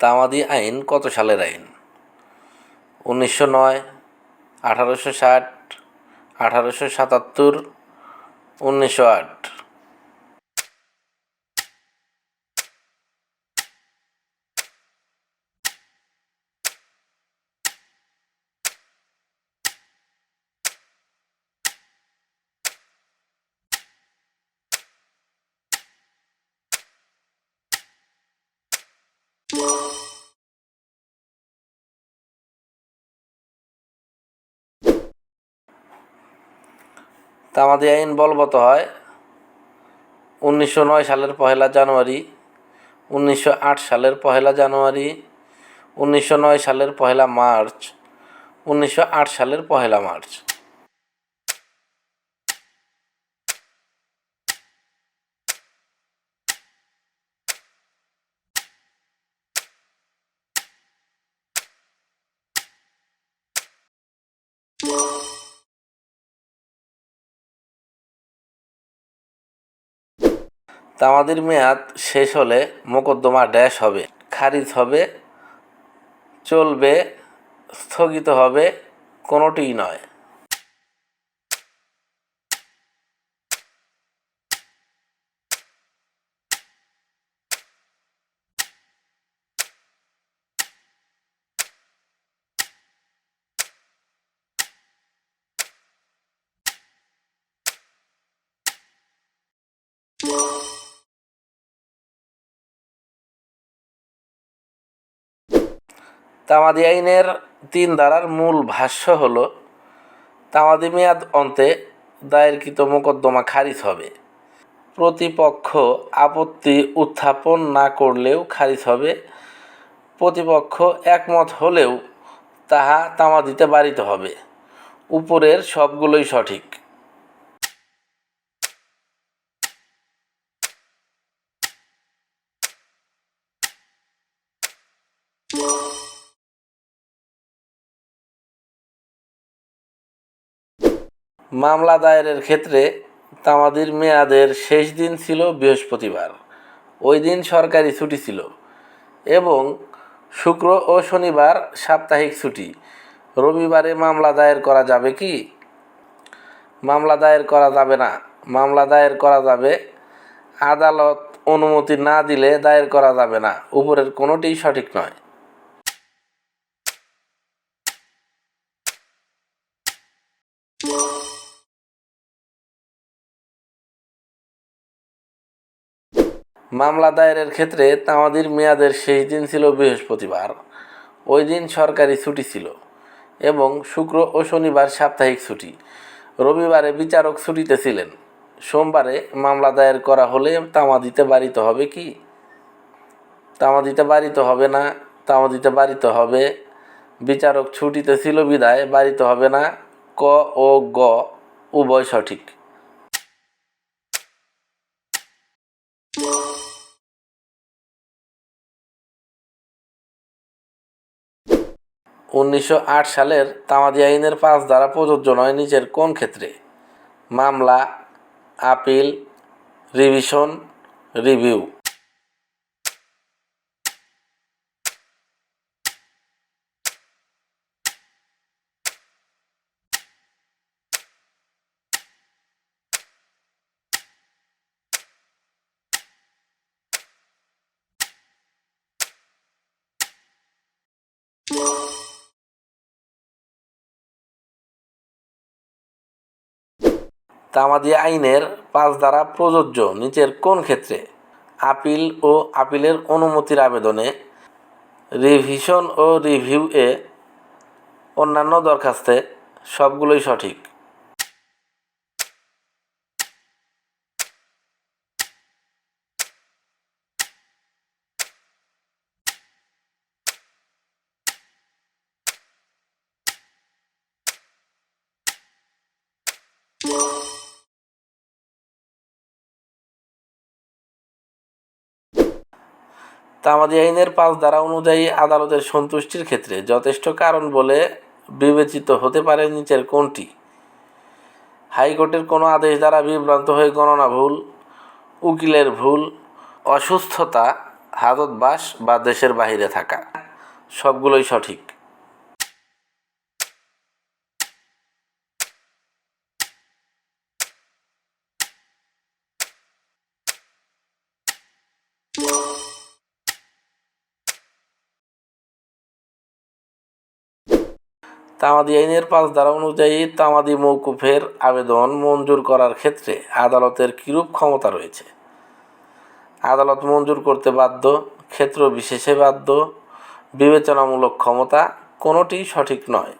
তামাদি আইন কত সালের আইন? 1909, 1860, 1877, 1908। তামাদি আইন বলবৎ হয় 1909 সালের 1 জানুয়ারি, 1908 সালের 1 জানুয়ারি, 1909 সালের 1 মার্চ, 1908 সালের 1 মার্চ। তামাদির মেয়াদ শেষ হলে মোকদ্দমা ড্যাশ হবে, খারিজ হবে, চলবে, স্থগিত হবে, কোনোটিই নয়। তামাদি আইনের 3 ধারার মূল ভাষ্য হল, তামাদি মেয়াদ অন্তে দায়েরকৃত মোকদ্দমা খারিজ হবে, প্রতিপক্ষ আপত্তি উত্থাপন না করলেও খারিজ হবে, প্রতিপক্ষ একমত হলেও তাহা তামাদিতে বারিত হবে। উপরের সবগুলোই সঠিক। মামলা দায়েরের ক্ষেত্রে তামাদির মেয়াদের শেষ দিন ছিল বৃহস্পতিবার। ওই দিন সরকারি ছুটি ছিল এবং শুক্র ও শনিবার সাপ্তাহিক ছুটি। রবিবারে মামলা দায়ের করা যাবে কি? মামলা দায়ের করা যাবে না। মামলা দায়ের করা যাবে, আদালত অনুমতি না দিলে দায়ের করা যাবে না। উপরের কোনোটিই সঠিক নয়। মামলা দায়েরের ক্ষেত্রে তামাদির মেয়াদের শেষ দিন ছিল বৃহস্পতিবার। ওই দিন সরকারি ছুটি ছিল এবং শুক্র ও শনিবার সাপ্তাহিক ছুটি। রবিবারে বিচারক ছুটিতে ছিলেন। সোমবারে মামলা দায়ের করা হলে তামাদিতে বারিত হবে কি? তামাদিতে বারিত হবে না। তামাদিতে বারিত হবে। বিচারক ছুটিতে ছিল বিদায় বারিত হবে না। ক ও গ উভয় সঠিক। 1908 সালের তামাদি আইনের 5 ধারা প্রযোজ্য নয় নিচের কোন ক্ষেত্রে? মামলা, আপিল, রিভিশন, রিভিউ। তামাদি আইনের 5 ধারা প্রযোজ্য নিচের কোন ক্ষেত্রে? আপিল ও আপিলের অনুমতির আবেদনে, রিভিশন ও রিভিউ-এ, অন্যান্য দরখাস্তে। সবগুলোই সঠিক। তামাদি আইনের 5 ধারা অনুযায়ী আদালতের সন্তুষ্টির ক্ষেত্রে যথেষ্ট কারণ বলে বিবেচিত হতে পারে নিচের কোনটি? হাইকোর্টের কোনো আদেশ দ্বারা বিভ্রান্ত হয়ে গণনা ভুল, উকিলের ভুল, অসুস্থতা, হাদতবাস বা দেশের বাহিরে থাকা, সবগুলোই সঠিক। তামাদি আইনের 5 ধারা অনুযায়ী তামাদি মওকুফের আবেদন মঞ্জুর করার ক্ষেত্রে আদালতের কিরূপ ক্ষমতা রয়েছে? আদালত মঞ্জুর করতে বাধ্য, ক্ষেত্র বিশেষে বাধ্য, বিবেচনামূলক ক্ষমতা, কোনোটিই সঠিক নয়।